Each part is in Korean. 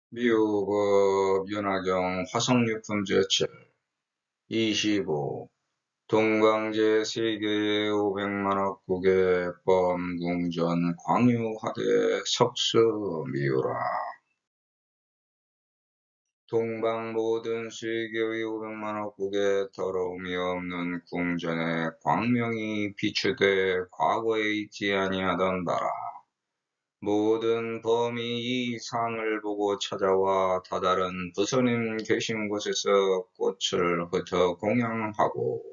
미호급 윤화경 화성유품 제철 25. 동방제 세계 500만억국의 범궁전 광유하대 석수 미우라. 동방 모든 세계의 500만억국에 더러움이 없는 궁전에 광명이 비추되 과거에 있지 아니하던 바라. 모든 범이 이 상을 보고 찾아와 다다른 부처님 계신 곳에서 꽃을 흩어 공양하고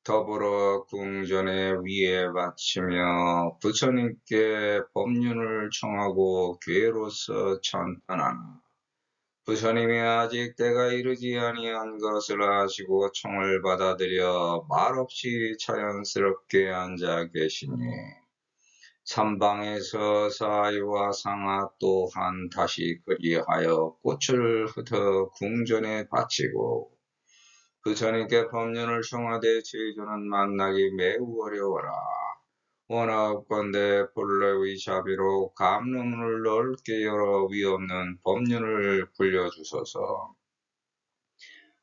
더불어 궁전의 위에 바치며 부처님께 법륜을 청하고 괴로서 찬탄하나 부처님이 아직 때가 이르지 아니한 것을 아시고 청을 받아들여 말없이 자연스럽게 앉아 계시니 삼방에서 사유와 상하 또한 다시 그리하여 꽃을 흩어 궁전에 바치고 부처님께 법륜을 청하되 제조는 만나기 매우 어려워라. 원하건대 본래의 자비로 감론을 넓게 열어 위없는 법륜을 불려주소서.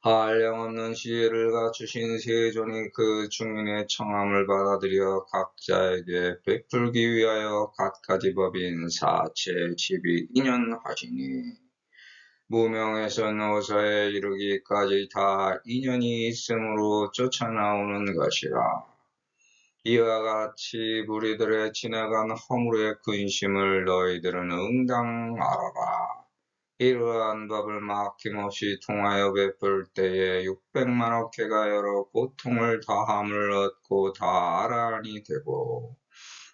한량없는 지혜를 갖추신 세존이 그 중인의 청함을 받아들여 각자에게 베풀기 위하여 갖가지 법인 사체 집이 인연하시니 무명에서 노사에 이르기까지 다 인연이 있으므로 쫓아나오는 것이라. 이와 같이 무리들의 지나간 허물의 근심을 너희들은 응당 알아라. 이러한 법을 막힘없이 통하여 베풀 때에 600만억 해가 여러 고통을 다함을 얻고 다 아라한이 되고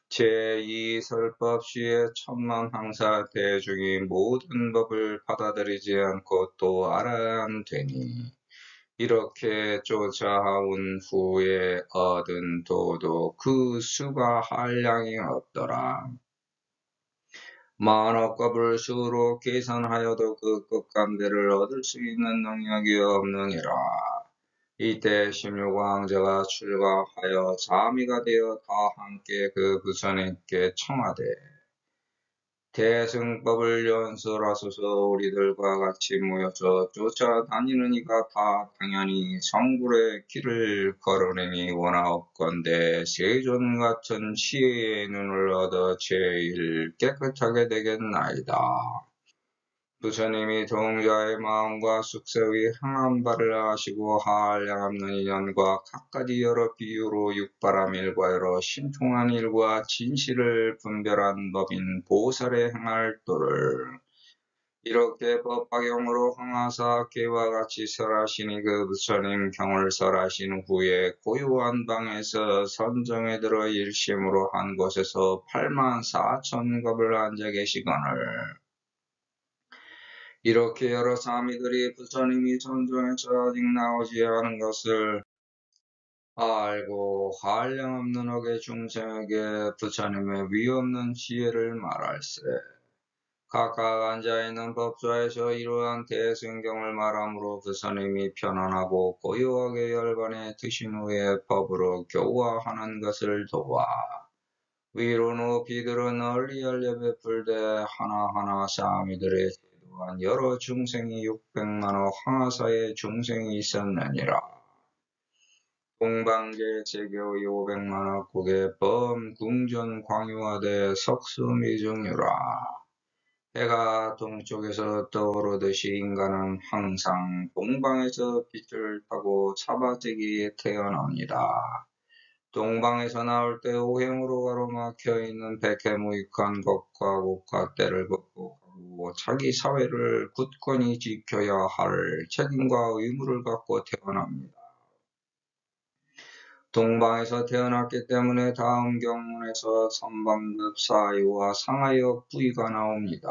제2설법시에 천만항사 대중이 모든 법을 받아들이지 않고 또 아라한 되니 이렇게 쫓아온 후에 얻은 도도 그 수가 한량이 없더라. 만억겁을 수로 계산하여도 그 끝간대를 얻을 수 있는 능력이 없느니라. 이때 16왕자가 출가하여 자미가 되어 다 함께 그 부처님께 청하되 대승법을 연설하소서. 우리들과 같이 모여서 쫓아다니는 이가 다 당연히 성불의 길을 걸으니 원하옵건대 세존 같은 지혜의 눈을 얻어 제일 깨끗하게 되겠나이다. 부처님이 동자의 마음과 숙세의 향한 바를 아시고 한량없는 인연과 각가지 여러 비유로 육바람 일과 여러 신통한 일과 진실을 분별한 법인 보살의 행할 도를 이렇게 법화경으로 항하사 개와 같이 설하시니 그 부처님 경을 설하신 후에 고요한 방에서 선정에 들어 일심으로 한 곳에서 84,000겁을 앉아 계시거늘 이렇게 여러 사미들이 부처님이 전정에서 아직 나오지 않은 것을 알고 한량없는 억의 중생에게 부처님의 위없는 지혜를 말할세. 각각 앉아있는 법좌에서 이러한 대승경을 말함으로 부처님이 편안하고 고요하게 열반에 드신 후에 법으로 교화하는 것을 도와 위로 높이 들어 널리 알려 베풀되 하나하나 사미들의 제도한 여러 중생이 600만억 항하사의 중생이 있었느니라. 동방제 제교의 500만억 국의 범궁전 광유하되 석수미중유라. 해가 동쪽에서 떠오르듯이 인간은 항상 동방에서 빛을 타고 차바지기에 태어납니다. 동방에서 나올 때 오행으로 가로막혀 있는 백해무익한 것과 곳과 때를 극복하고 자기 사회를 굳건히 지켜야 할 책임과 의무를 갖고 태어납니다. 동방에서 태어났기 때문에 다음 경문에서 선방급 사유와 상하역 부위가 나옵니다.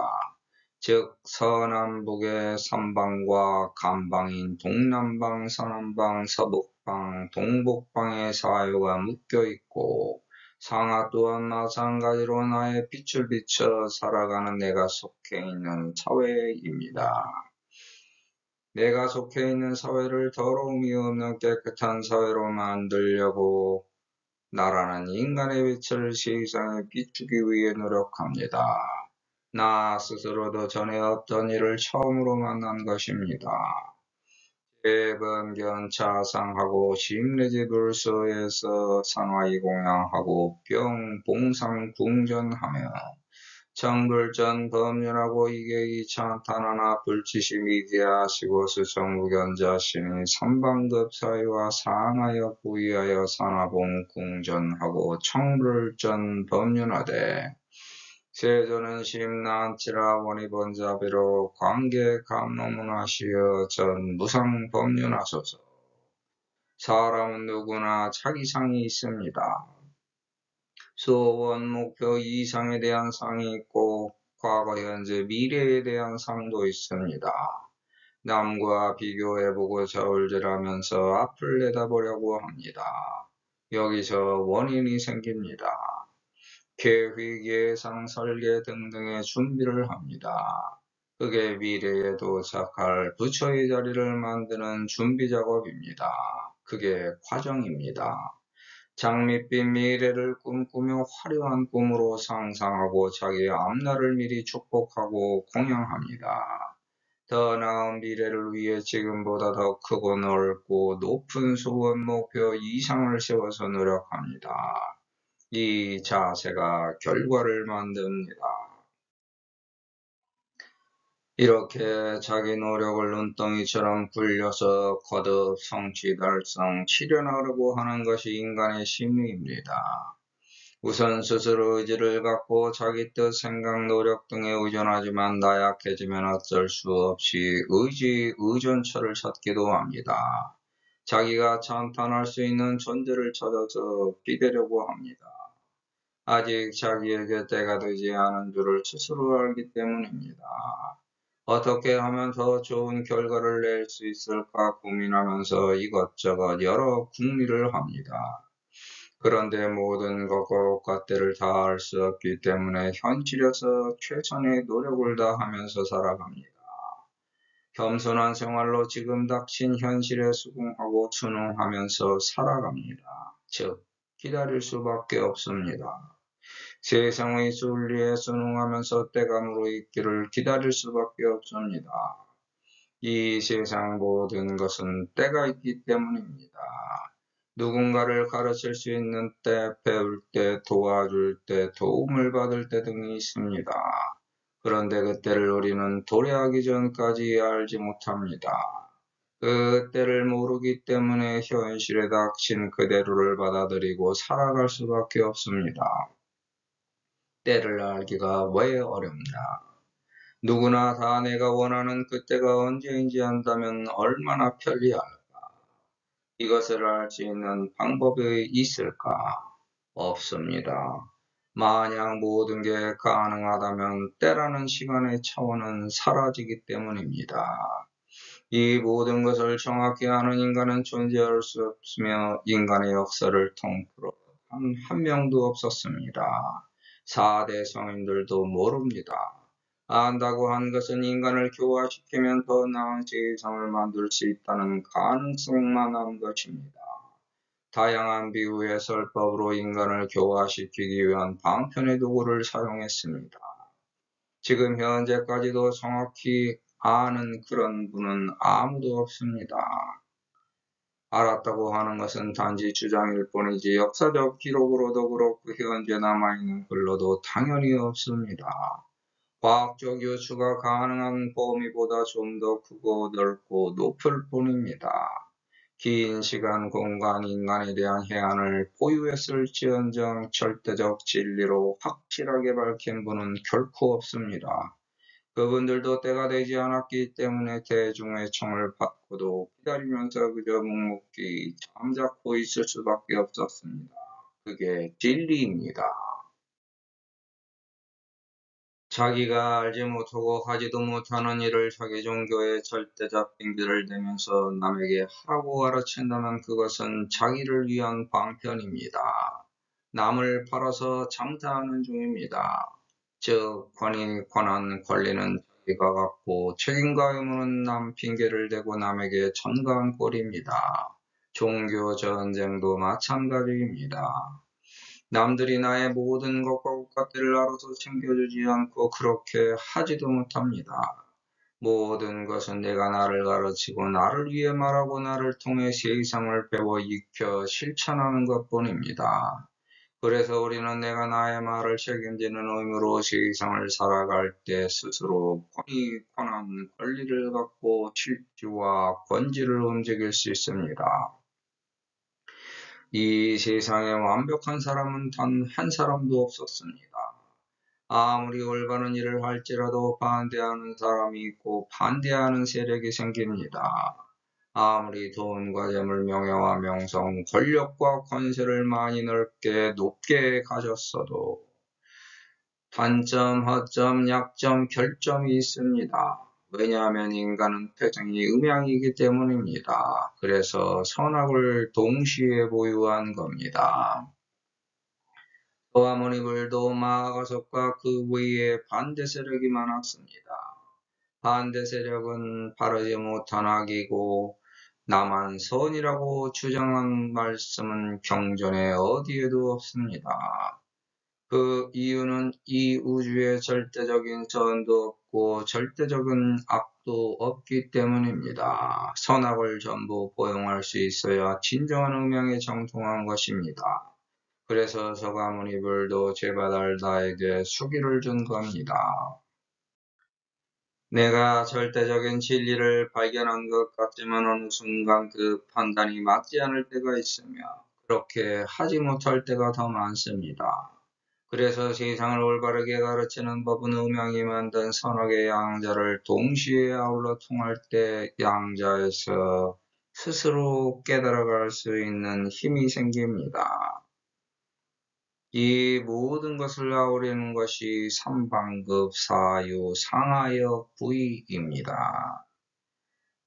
즉 서남북의 삼방과 간방인 동남방, 서남방, 서북방, 동북방의 사유가 묶여있고 상하 또한 마찬가지로 나의 빛을 비춰 살아가는 내가 속해 있는 사회입니다. 내가 속해 있는 사회를 더러움이 없는 깨끗한 사회로 만들려고 나라는 인간의 빛을 세상에 비추기 위해 노력합니다. 나 스스로도 전에 없던 일을 처음으로 만난 것입니다. 대번견차상하고 심내지불서에서 상하이 공양하고 병봉상 궁전하며 정불전 법륜하고 이계이 찬탄하나 불치시 미기하시고 수정무견자신이 삼방급 사유와 상하여 부위하여 산하봉 궁전하고 청불전 법륜하되 세조는 심난치라 원의번자비로 관계 감로문하시어 전 무상 법륜하소서. 사람은 누구나 자기상이 있습니다. 소원, 목표, 이상에 대한 상이 있고 과거, 현재, 미래에 대한 상도 있습니다. 남과 비교해보고 저울질하면서 앞을 내다보려고 합니다. 여기서 원인이 생깁니다. 계획, 예상, 설계 등등의 준비를 합니다. 그게 미래에 도착할 부처의 자리를 만드는 준비 작업입니다. 그게 과정입니다. 장밋빛 미래를 꿈꾸며 화려한 꿈으로 상상하고 자기의 앞날을 미리 축복하고 공양합니다. 더 나은 미래를 위해 지금보다 더 크고 넓고 높은 소원, 목표, 이상을 세워서 노력합니다. 이 자세가 결과를 만듭니다. 이렇게 자기 노력을 눈덩이처럼 굴려서 거듭 성취 달성, 실현하려고 하는 것이 인간의 심리입니다. 우선 스스로 의지를 갖고 자기 뜻, 생각, 노력 등에 의존하지만 나약해지면 어쩔 수 없이 의지, 의존처를 찾기도 합니다. 자기가 찬탄할 수 있는 존재를 찾아서 기대려고 합니다. 아직 자기에게 때가 되지 않은 줄을 스스로 알기 때문입니다. 어떻게 하면 더 좋은 결과를 낼 수 있을까 고민하면서 이것저것 여러 궁리를 합니다. 그런데 모든 것과 잣대를 다할 수 없기 때문에 현실에서 최선의 노력을 다하면서 살아갑니다. 겸손한 생활로 지금 닥친 현실에 수긍하고 순응하면서 살아갑니다. 즉, 기다릴 수밖에 없습니다. 세상의 순리에 순응하면서 때가 무르익기를 기다릴 수밖에 없습니다. 이 세상 모든 것은 때가 있기 때문입니다. 누군가를 가르칠 수 있는 때, 배울 때, 도와줄 때, 도움을 받을 때 등이 있습니다. 그런데 그때를 우리는 도래하기 전까지 알지 못합니다. 그 때를 모르기 때문에 현실에 닥친 그대로를 받아들이고 살아갈 수밖에 없습니다. 때를 알기가 왜 어렵나? 누구나 다 내가 원하는 그때가 언제인지 안다면 얼마나 편리할까? 이것을 알 수 있는 방법이 있을까? 없습니다. 만약 모든 게 가능하다면 때라는 시간의 차원은 사라지기 때문입니다. 이 모든 것을 정확히 아는 인간은 존재할 수 없으며 인간의 역사를 통틀어 한 명도 없었습니다. 4대 성인들도 모릅니다. 안다고 한 것은 인간을 교화시키면 더 나은 세상을 만들 수 있다는 가능성만 한 것입니다. 다양한 비유의 설법으로 인간을 교화시키기 위한 방편의 도구를 사용했습니다. 지금 현재까지도 정확히 아는 그런 분은 아무도 없습니다. 알았다고 하는 것은 단지 주장일 뿐이지 역사적 기록으로도 그렇고 현재 남아있는 글로도 당연히 없습니다. 과학적 유추가 가능한 범위보다 좀 더 크고 넓고 높을 뿐입니다. 긴 시간, 공간, 인간에 대한 해안을 보유했을지언정 절대적 진리로 확실하게 밝힌 분은 결코 없습니다. 그분들도 때가 되지 않았기 때문에 대중의 청을 받고도 기다리면서 그저 묵묵히 잠자코 있을 수밖에 없었습니다. 그게 진리입니다. 자기가 알지 못하고 하지도 못하는 일을 자기 종교의 절대적 핑계를 대면서 남에게 하라고 가르친다면 그것은 자기를 위한 방편입니다. 남을 팔아서 장사하는 중입니다. 즉, 권한, 권리는 자기가 갖고 책임과 의무는 남 핑계를 대고 남에게 전가한 꼴입니다. 종교 전쟁도 마찬가지입니다. 남들이 나의 모든 것과 국가들을 알아서 챙겨주지 않고 그렇게 하지도 못합니다. 모든 것은 내가 나를 가르치고 나를 위해 말하고 나를 통해 세상을 배워 익혀 실천하는 것뿐입니다. 그래서 우리는 내가 나의 말을 책임지는 의무로 세상을 살아갈 때 스스로 권위, 권한, 권리를 갖고 질주와 권지를 움직일 수 있습니다. 이 세상에 완벽한 사람은 단 한 사람도 없었습니다. 아무리 올바른 일을 할지라도 반대하는 사람이 있고 반대하는 세력이 생깁니다. 아무리 돈과 재물, 명예와 명성, 권력과 권세를 많이 넓게 높게 가졌어도 단점, 허점, 약점, 결점이 있습니다. 왜냐하면 인간은 표정이 음양이기 때문입니다. 그래서 선악을 동시에 보유한 겁니다. 소아모니불도 마가석과 그 외에 반대 세력이 많았습니다. 반대 세력은 바르지 못한 악이고 나만 선이라고 주장한 말씀은 경전에 어디에도 없습니다. 그 이유는 이 우주에 절대적인 선도 없고 절대적인 악도 없기 때문입니다. 선악을 전부 포용할 수 있어야 진정한 음양에 정통한 것입니다. 그래서 서가모니불도 제바달다에게 수기를 준 겁니다. 내가 절대적인 진리를 발견한 것 같지만 어느 순간 그 판단이 맞지 않을 때가 있으며 그렇게 하지 못할 때가 더 많습니다. 그래서 세상을 올바르게 가르치는 법은 음양이 만든 선악의 양자를 동시에 아울러 통할 때 양자에서 스스로 깨달아갈 수 있는 힘이 생깁니다. 이 모든 것을 아우르는 것이 삼방급 사유 상하역 부위입니다.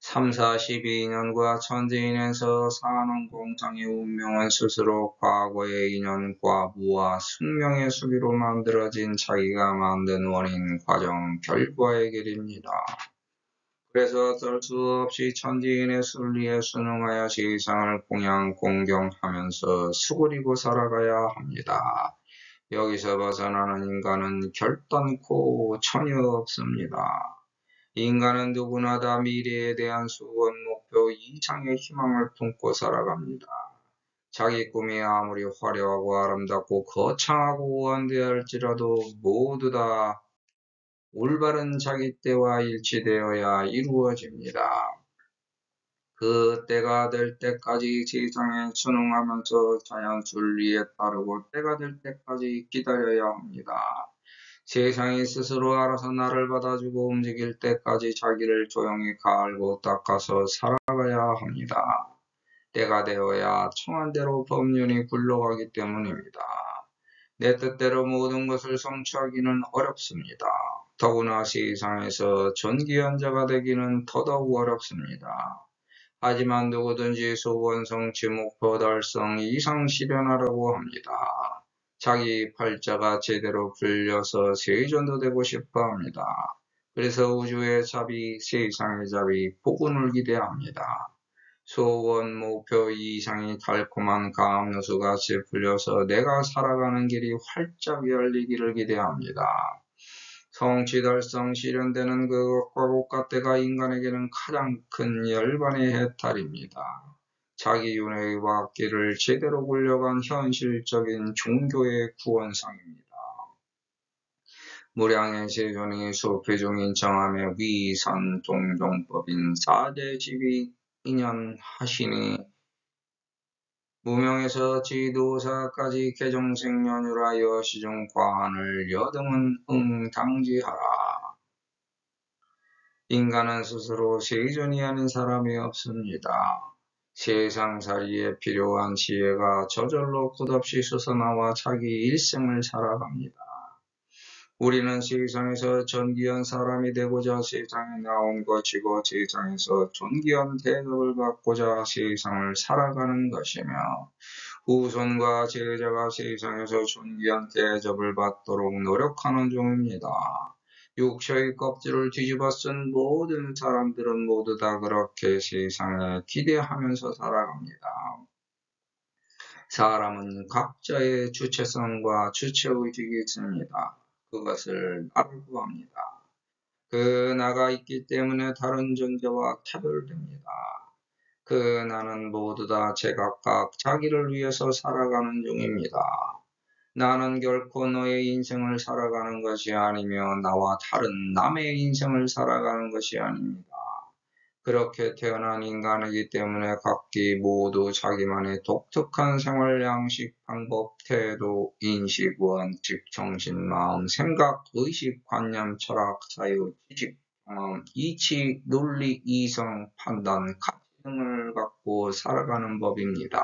3, 42인연과 천재인에서 사는 공상의 운명은 스스로 과거의 인연과 무와 숙명의 수비로 만들어진 자기가 만든 원인, 과정, 결과의 길입니다. 그래서 어쩔 수 없이 천지인의 순리에 순응하여 세상을 공경하면서 수그리고 살아가야 합니다. 여기서 벗어나는 인간은 결단코 전혀 없습니다. 인간은 누구나 다 미래에 대한 수원 목표 이상의 희망을 품고 살아갑니다. 자기 꿈이 아무리 화려하고 아름답고 거창하고 원대할지라도 모두 다 올바른 자기 때와 일치되어야 이루어집니다. 그 때가 될 때까지 세상에 순응하면서 자연 순리에 따르고 때가 될 때까지 기다려야 합니다. 세상이 스스로 알아서 나를 받아주고 움직일 때까지 자기를 조용히 갈고 닦아서 살아가야 합니다. 때가 되어야 청한대로 법륜이 굴러가기 때문입니다. 내 뜻대로 모든 것을 성취하기는 어렵습니다. 더구나 세상에서 존귀한 자가 되기는 더더욱 어렵습니다. 하지만 누구든지 소원 성취 목표 달성 이상 실현하라고 합니다. 자기 팔자가 제대로 풀려서 세존도 되고 싶어 합니다. 그래서 우주의 자비, 세상의 자비, 복운을 기대합니다. 소원 목표 이상이 달콤한 감누수같이 풀려서 내가 살아가는 길이 활짝 열리기를 기대합니다. 성취 달성 실현되는 그것과 국가때가 인간에게는 가장 큰 열반의 해탈입니다. 자기 윤회의 앞길을 제대로 굴려간 현실적인 종교의 구원상입니다. 무량의 세존이 수피중인 정함의 위선 종종법인 사제지위 인연하시니 무명에서 지도사까지 개종생년유라여 시중 과한을 여등은 응당지하라. 인간은 스스로 세존이 아닌 사람이 없습니다. 세상살이에 필요한 지혜가 저절로 끝없이 솟아나와 자기 일생을 살아갑니다. 우리는 세상에서 존귀한 사람이 되고자 세상에 나온 것이고 세상에서 존귀한 대접을 받고자 세상을 살아가는 것이며 후손과 제자가 세상에서 존귀한 대접을 받도록 노력하는 중입니다. 육체의 껍질을 뒤집어 쓴 모든 사람들은 모두 다 그렇게 세상에 기대하면서 살아갑니다. 사람은 각자의 주체성과 주체의식이 있습니다. 그것을 나를 구합니다. 그 나가 있기 때문에 다른 존재와 차별됩니다. 그 나는 모두 다 제각각 자기를 위해서 살아가는 중입니다. 나는 결코 너의 인생을 살아가는 것이 아니며 나와 다른 남의 인생을 살아가는 것이 아닙니다. 그렇게 태어난 인간이기 때문에 각기 모두 자기만의 독특한 생활 양식, 방법, 태도, 인식, 원칙, 정신, 마음, 생각, 의식, 관념, 철학, 사유, 지식, 경험, 이치, 논리, 이성, 판단, 가치 등을 갖고 살아가는 법입니다.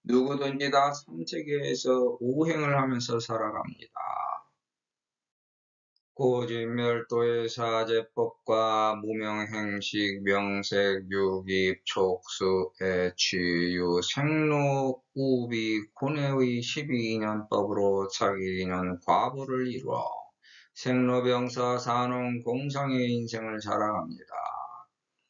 누구든지 다 삼세계에서 오행을 하면서 살아갑니다. 고진멸도의 사제법과 무명행식, 명색, 유깁, 촉수, 애취유, 생로, 우비, 고뇌의 12인연법으로 자기인연 과보를 이루어 생로병사 산홍 공상의 인생을 살아갑니다.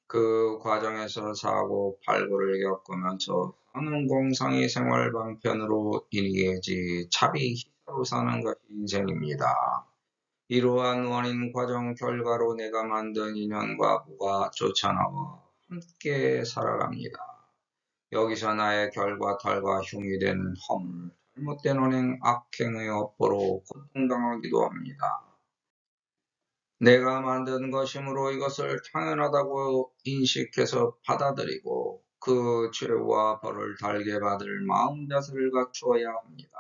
그 과정에서 사고 팔고를 겪으면서 산홍 공상의 생활 방편으로 인이해지 차비 희사로 사는 것이 인생입니다. 이러한 원인 과정 결과로 내가 만든 인연과 부가 쫓아나와 함께 살아갑니다. 여기서 나의 결과 탈과 흉이 된 허물, 잘못된 언행, 악행의 업보로 고통당하기도 합니다. 내가 만든 것이므로 이것을 당연하다고 인식해서 받아들이고 그 죄와 벌을 달게 받을 마음 자세를 갖추어야 합니다.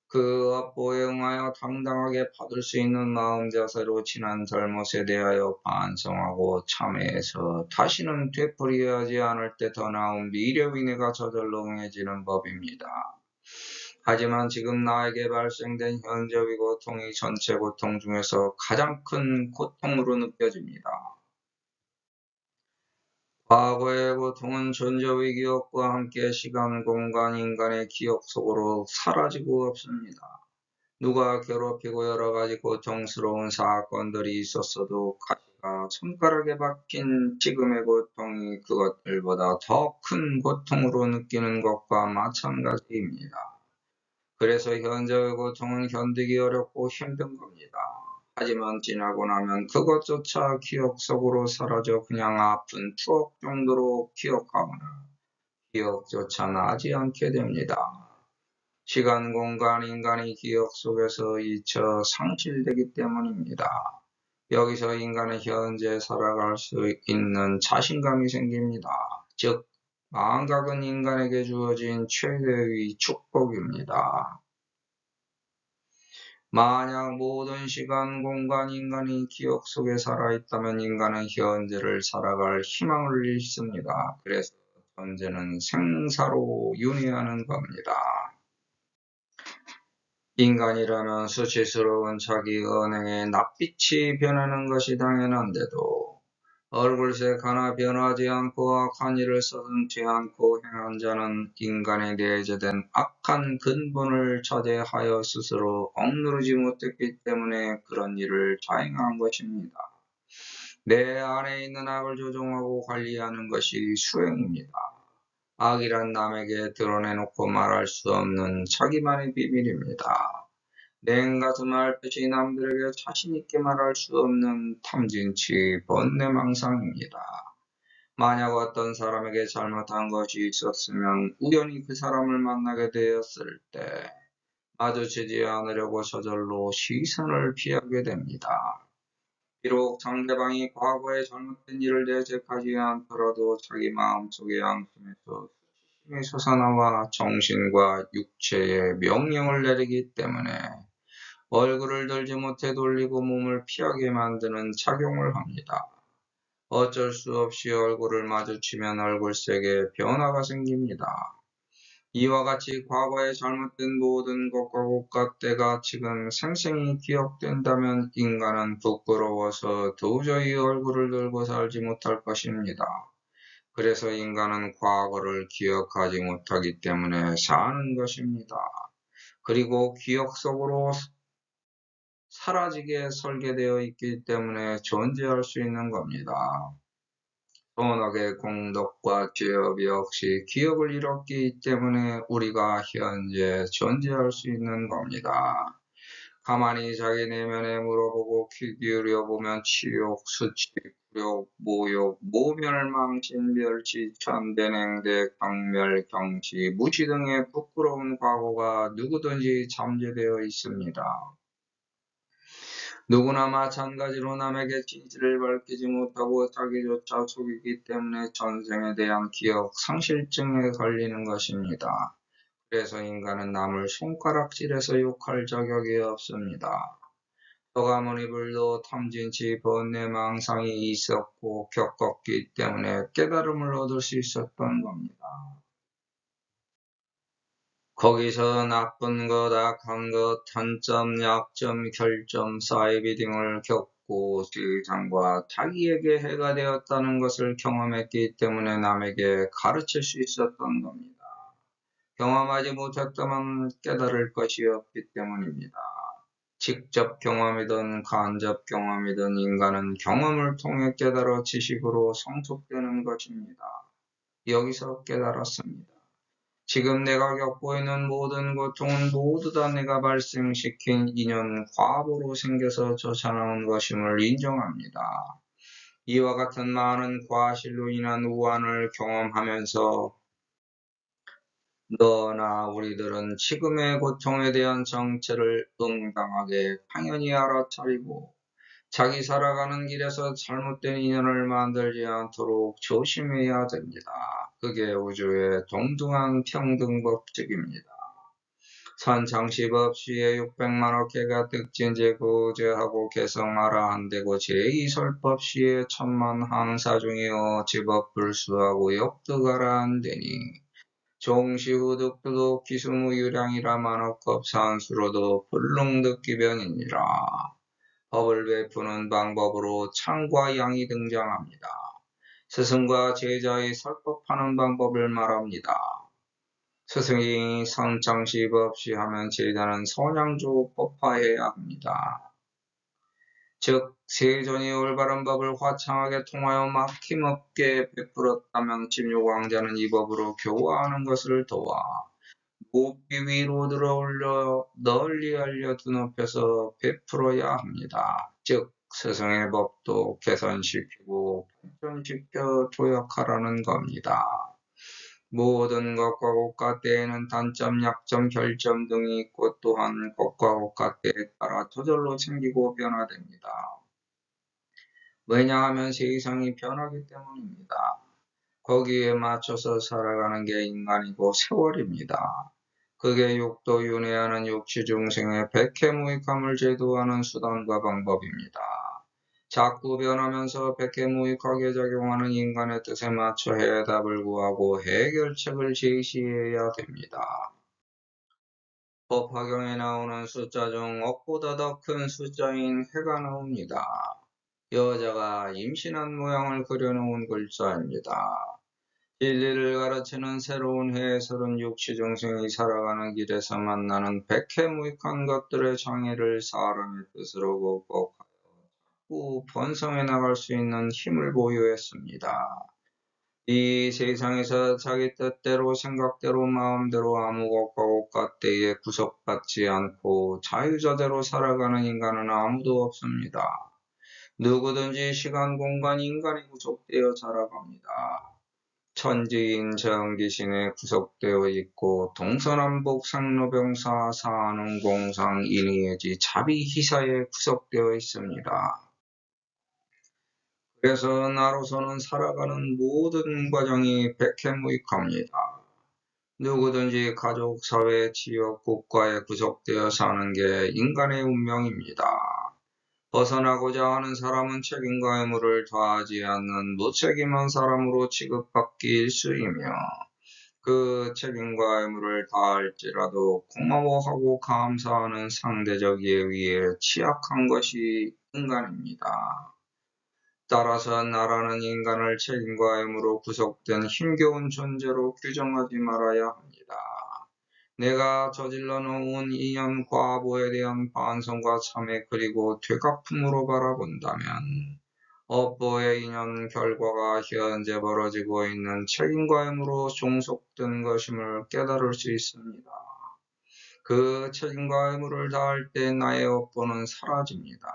그 업보에 응하여 당당하게 받을 수 있는 마음 자세로 지난 잘못에 대하여 반성하고 참회해서 다시는 되풀이하지 않을 때 더 나은 미래의 내가 저절로 응해지는 법입니다. 하지만 지금 나에게 발생된 현재의 고통이 전체 고통 중에서 가장 큰 고통으로 느껴집니다. 과거의 고통은 존재의 기억과 함께 시간, 공간, 인간의 기억 속으로 사라지고 없습니다. 누가 괴롭히고 여러 가지 고통스러운 사건들이 있었어도 가시가 손가락에 박힌 지금의 고통이 그것들보다 더 큰 고통으로 느끼는 것과 마찬가지입니다. 그래서 현재의 고통은 견디기 어렵고 힘든 겁니다. 하지만 지나고 나면 그것조차 기억 속으로 사라져 그냥 아픈 추억 정도로 기억하거나 기억조차 나지 않게 됩니다. 시간, 공간, 인간이 기억 속에서 잊혀 상실되기 때문입니다. 여기서 인간은 현재 살아갈 수 있는 자신감이 생깁니다. 즉, 망각은 인간에게 주어진 최대의 축복입니다. 만약 모든 시간, 공간, 인간이 기억 속에 살아있다면 인간은 현재를 살아갈 희망을 잃습니다. 그래서 존재는 생사로 윤회하는 겁니다. 인간이라면 수치스러운 자기 언행에 낯빛이 변하는 것이 당연한데도 얼굴색 하나 변하지 않고 악한 일을 서슴지 않고 행한 자는 인간에 내재된 악한 근본을 자제하여 스스로 억누르지 못했기 때문에 그런 일을 자행한 것입니다. 내 안에 있는 악을 조종하고 관리하는 것이 수행입니다. 악이란 남에게 드러내놓고 말할 수 없는 자기만의 비밀입니다. 냉가슴 앓듯이 남들에게 자신있게 말할 수 없는 탐진치 번뇌망상입니다. 만약 어떤 사람에게 잘못한 것이 있었으면 우연히 그 사람을 만나게 되었을 때 마주치지 않으려고 저절로 시선을 피하게 됩니다. 비록 상대방이 과거에 잘못된 일을 내색하지 않더라도 자기 마음속의 양심에서 수치심이 솟아나와 정신과 육체에 명령을 내리기 때문에 얼굴을 들지 못해 돌리고 몸을 피하게 만드는 작용을 합니다. 어쩔 수 없이 얼굴을 마주치면 얼굴색에 변화가 생깁니다. 이와 같이 과거에 잘못된 모든 것과 고gat대가 지금 생생히 기억된다면 인간은 부끄러워서 도저히 얼굴을 들고 살지 못할 것입니다. 그래서 인간은 과거를 기억하지 못하기 때문에 사는 것입니다. 그리고 기억 속으로 사라지게 설계되어 있기 때문에 존재할 수 있는 겁니다. 선악의 공덕과 죄업 역시 기업을 잃었기 때문에 우리가 현재 존재할 수 있는 겁니다. 가만히 자기 내면에 물어보고 귀 기울여 보면 치욕, 수치, 굴욕, 모욕, 모멸망, 진멸치, 천대냉대, 경멸, 경치, 무시 등의 부끄러운 과거가 누구든지 잠재되어 있습니다. 누구나 마찬가지로 남에게 진실을 밝히지 못하고 자기조차 속이기 때문에 전생에 대한 기억 상실증에 걸리는 것입니다. 그래서 인간은 남을 손가락질해서 욕할 자격이 없습니다. 서가모니불도 탐진치 번뇌 망상이 있었고 겪었기 때문에 깨달음을 얻을 수 있었던 겁니다. 거기서 나쁜 것, 악한 것, 단점, 약점, 결점, 사이비 등을 겪고 세상과 자기에게 해가 되었다는 것을 경험했기 때문에 남에게 가르칠 수 있었던 겁니다. 경험하지 못했다면 깨달을 것이 없기 때문입니다. 직접 경험이든 간접 경험이든 인간은 경험을 통해 깨달아 지식으로 성숙되는 것입니다. 여기서 깨달았습니다. 지금 내가 겪고 있는 모든 고통은 모두 다 내가 발생시킨 인연 과보로 생겨서 쫓아나온 것임을 인정합니다. 이와 같은 많은 과실로 인한 우환을 경험하면서 너나 우리들은 지금의 고통에 대한 정체를 응당하게 당연히 알아차리고 자기 살아가는 길에서 잘못된 인연을 만들지 않도록 조심해야 됩니다. 그게 우주의 동등한 평등 법칙입니다. 선창시법시에 600만억 개가 득진제고제하고 개성하라 한대고 제2설법시에 천만 항사 중이여 제법불수하고 역득하라 한대니 종시후득두독 기수무유량이라 만억겁 산수로도 불능득기변이니라. 법을 베푸는 방법으로 창과 양이 등장합니다. 스승과 제자의 설법하는 방법을 말합니다. 스승이 선창시법시 하면 제자는 선양조 법화해야 합니다. 즉 세존이 올바른 법을 화창하게 통하여 막힘없게 베풀었다면 진유광자는 이 법으로 교화하는 것을 도와 높이 위로 들어올려 널리 알려 드높여서 베풀어야 합니다. 즉 스승의 법도 개선시키고 발전시켜 조약하라는 겁니다. 모든 것과 고가때에는 단점, 약점, 결점 등이 있고 또한 것과 고가때에 따라 저절로 생기고 변화됩니다. 왜냐하면 세상이 변하기 때문입니다. 거기에 맞춰서 살아가는 게 인간이고 세월입니다. 그게 육도 윤회하는 육취중생의 백해무익함을 제도하는 수단과 방법입니다. 자꾸 변하면서 백해무익하게 작용하는 인간의 뜻에 맞춰 해답을 구하고 해결책을 제시해야 됩니다. 법화경에 나오는 숫자 중 억보다 더 큰 숫자인 해가 나옵니다. 여자가 임신한 모양을 그려놓은 글자입니다. 진리를 가르치는 새로운 해설은 육취중생이 살아가는 길에서 만나는 백해무익한 것들의 장애를 사람의 뜻으로 극복하여 자꾸 번성해 나갈 수 있는 힘을 보유했습니다. 이 세상에서 자기 뜻대로 생각대로 마음대로 아무 것과 고가때에 구속받지 않고 자유자재로 살아가는 인간은 아무도 없습니다. 누구든지 시간, 공간, 인간이 구속되어 살아갑니다. 천지인 정기신에 구속되어 있고 동서남북 상로병사 사능공상 인의예지 자비희사에 구속되어 있습니다. 그래서 나로서는 살아가는 모든 과정이 백해무익합니다. 누구든지 가족, 사회, 지역, 국가에 구속되어 사는 게 인간의 운명입니다. 벗어나고자 하는 사람은 책임과 의무를 다하지 않는 무책임한 사람으로 취급받기 일쑤이며 그 책임과 의무를 다할지라도 고마워하고 감사하는 상대적 예의에 취약한 것이 인간입니다. 따라서 나라는 인간을 책임과 의무로 구속된 힘겨운 존재로 규정하지 말아야 합니다. 내가 저질러 놓은 인연 과보에 대한 반성과 참회 그리고 되갚음으로 바라본다면 업보의 인연 결과가 현재 벌어지고 있는 책임과 의무로 종속된 것임을 깨달을 수 있습니다. 그 책임과 의무를 다할 때 나의 업보는 사라집니다.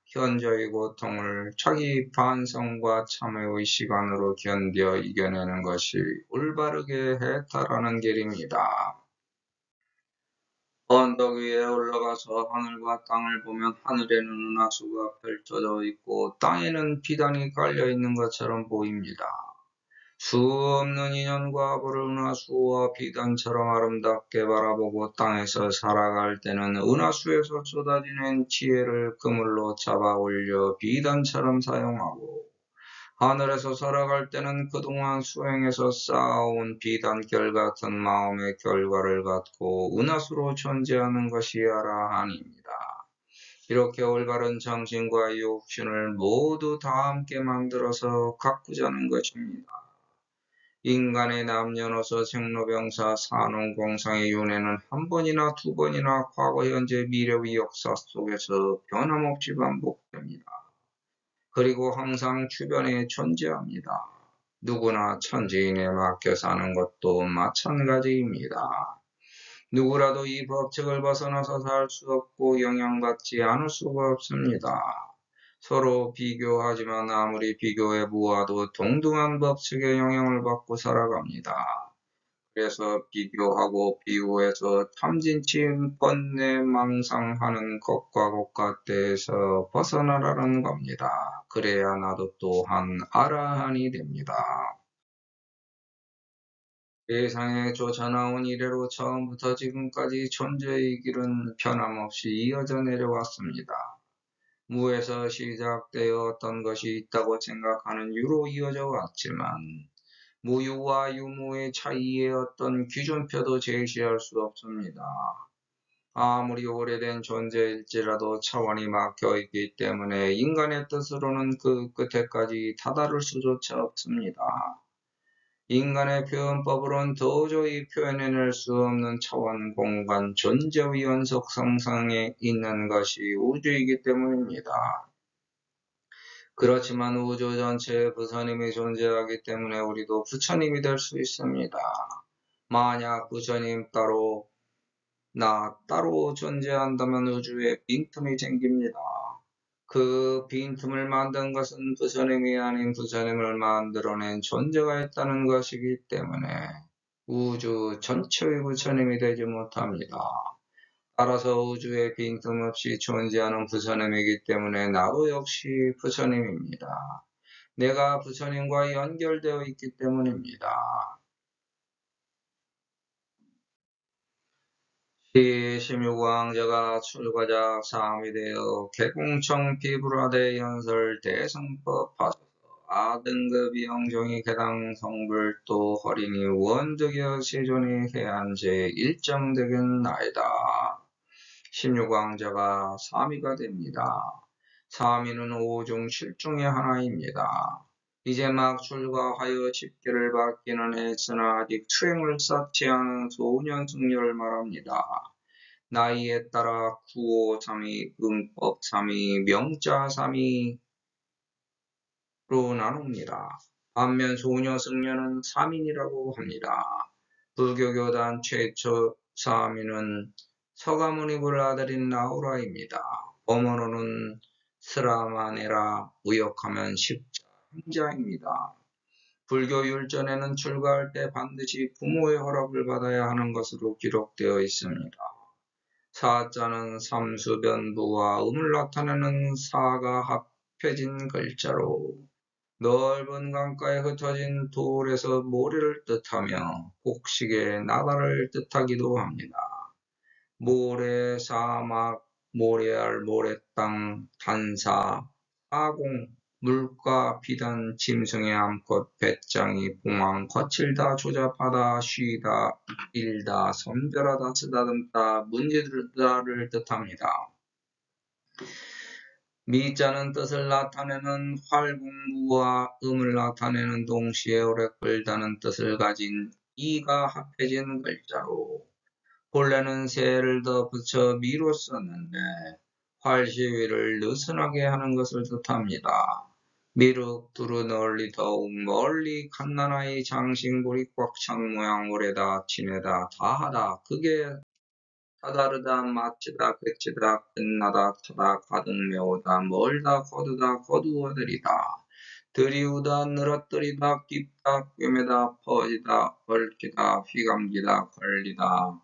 현재의 고통을 자기 반성과 참회의 시간으로 견뎌 이겨내는 것이 올바르게 해탈하는 길입니다. 언덕 위에 올라가서 하늘과 땅을 보면 하늘에는 은하수가 펼쳐져 있고 땅에는 비단이 깔려 있는 것처럼 보입니다. 수없는 인연과 불을 은하수와 비단처럼 아름답게 바라보고 땅에서 살아갈 때는 은하수에서 쏟아지는 지혜를 그물로 잡아 올려 비단처럼 사용하고, 하늘에서 살아갈 때는 그동안 수행해서 쌓아온 비단결 같은 마음의 결과를 갖고 은하수로 존재하는 것이 아라한입니다. 이렇게 올바른 정신과 육신을 모두 다 함께 만들어서 가꾸자는 것입니다. 인간의 남녀노소 생로병사 산업공상의 윤회는 한 번이나 두 번이나 과거 현재 미래의 역사 속에서 변함없이 반복됩니다. 그리고 항상 주변에 존재합니다. 누구나 천지인에 맡겨 사는 것도 마찬가지입니다. 누구라도 이 법칙을 벗어나서 살 수 없고 영향받지 않을 수가 없습니다. 서로 비교하지만 아무리 비교해 보아도 동등한 법칙의 영향을 받고 살아갑니다. 그래서 비교하고 비유해서 탐진치 번뇌 망상하는 것과 것과대에서 벗어나라는 겁니다. 그래야 나도 또한 아라한이 됩니다. 세상에 쫓아나온 이래로 처음부터 지금까지 존재의 길은 변함없이 이어져 내려왔습니다. 무에서 시작되어 어떤 것이 있다고 생각하는 유로 이어져 왔지만, 무유와 유무의 차이의 어떤 기준표도 제시할 수 없습니다. 아무리 오래된 존재일지라도 차원이 막혀 있기 때문에 인간의 뜻으로는 그 끝에까지 다다를 수조차 없습니다. 인간의 표현법으로는 도저히 표현해낼 수 없는 차원 공간 존재의 연속 상상에 있는 것이 우주이기 때문입니다. 그렇지만 우주 전체에 부처님이 존재하기 때문에 우리도 부처님이 될 수 있습니다. 만약 부처님 따로, 나 따로 존재한다면 우주에 빈틈이 생깁니다. 그 빈틈을 만든 것은 부처님이 아닌 부처님을 만들어낸 존재가 있다는 것이기 때문에 우주 전체의 부처님이 되지 못합니다. 따라서 우주에 빈틈없이 존재하는 부처님이기 때문에 나도 역시 부처님입니다. 내가 부처님과 연결되어 있기 때문입니다. 이 심유광자가 출가작 사암이 되어 개공청 비불화대 연설 대성법 하소서. 아등급 영종이 개당 성불도 허리니 원득여 세존이 해안제 일정되겠나이다. 심유광자가 사미가 됩니다. 사미는 오중 칠중의 하나입니다. 이제 막 출가하여 집계를 받기는 했으나 아직 투행을 쌓지 않은 소년승려를 말합니다. 나이에 따라 구오삼이, 응법삼이, 명자삼이로 나눕니다. 반면 소녀승려는 삼인이라고 합니다. 불교교단 최초 사미는 서가모니불 아들인 나우라입니다. 어머로는 스라마네라, 무역하면 십자, 행자입니다. 불교 율전에는 출가할 때 반드시 부모의 허락을 받아야 하는 것으로 기록되어 있습니다. 사자는 삼수변부와 음을 나타내는 사가 합해진 글자로 넓은 강가에 흩어진 돌에서 모래를 뜻하며 곡식의 나다를 뜻하기도 합니다. 모래, 사막, 모래알, 모래땅, 단사, 아공, 물가, 비단, 짐승의 암컷, 배짱이, 봉황, 거칠다, 조잡하다, 쉬다, 일다, 선별하다, 쓰다듬다, 문제들다를 뜻합니다. 미자는 뜻을 나타내는 활공부와 음을 나타내는 동시에 오래 끌다는 뜻을 가진 이가 합해진 글자로 본래는 새를 더 붙여 미로 썼는데 활시위를 느슨하게 하는 것을 뜻합니다. 미륵 두루 널리 더욱 멀리 갓나나이 장신구리 꽉 찬 모양 오래다 지내다 다하다 그게 다다르다 마치다 그치다 끝나다 타다 가득 메우다 멀다 거두다 거두어들이다 들이우다 늘어뜨리다 깊다 꿰매다 퍼지다 얽히다 휘감기다 걸리다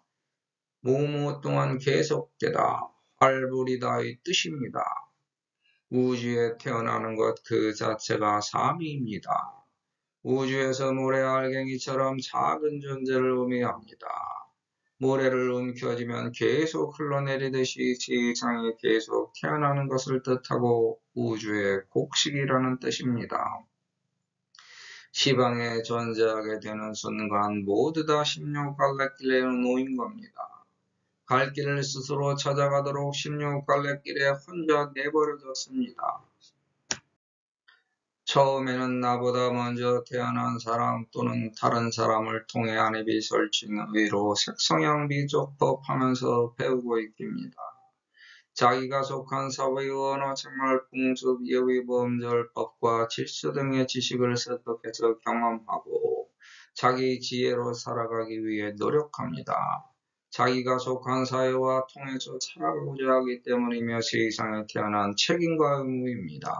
무무 동안 계속되다 활불이다의 뜻입니다. 우주에 태어나는 것 그 자체가 삶입니다. 우주에서 모래알갱이처럼 작은 존재를 의미합니다. 모래를 움켜쥐면 계속 흘러내리듯이 세상에 계속 태어나는 것을 뜻하고 우주의 곡식이라는 뜻입니다. 시방에 존재하게 되는 순간 모두 다 16갈래길에 놓인 겁니다. 갈 길을 스스로 찾아가도록 16갈래길에 혼자 내버려졌습니다. 처음에는 나보다 먼저 태어난 사람 또는 다른 사람을 통해 안입이 설친 의로 색성향비 조법하면서 배우고 있습니다. 자기가 속한 사회의 언어, 생활, 풍습, 예의, 범절법과 질서 등의 지식을 습득해서 경험하고 자기 지혜로 살아가기 위해 노력합니다. 자기가 속한 사회와 통해서 살아가고자 하기 때문이며 세상에 태어난 책임과 의무입니다.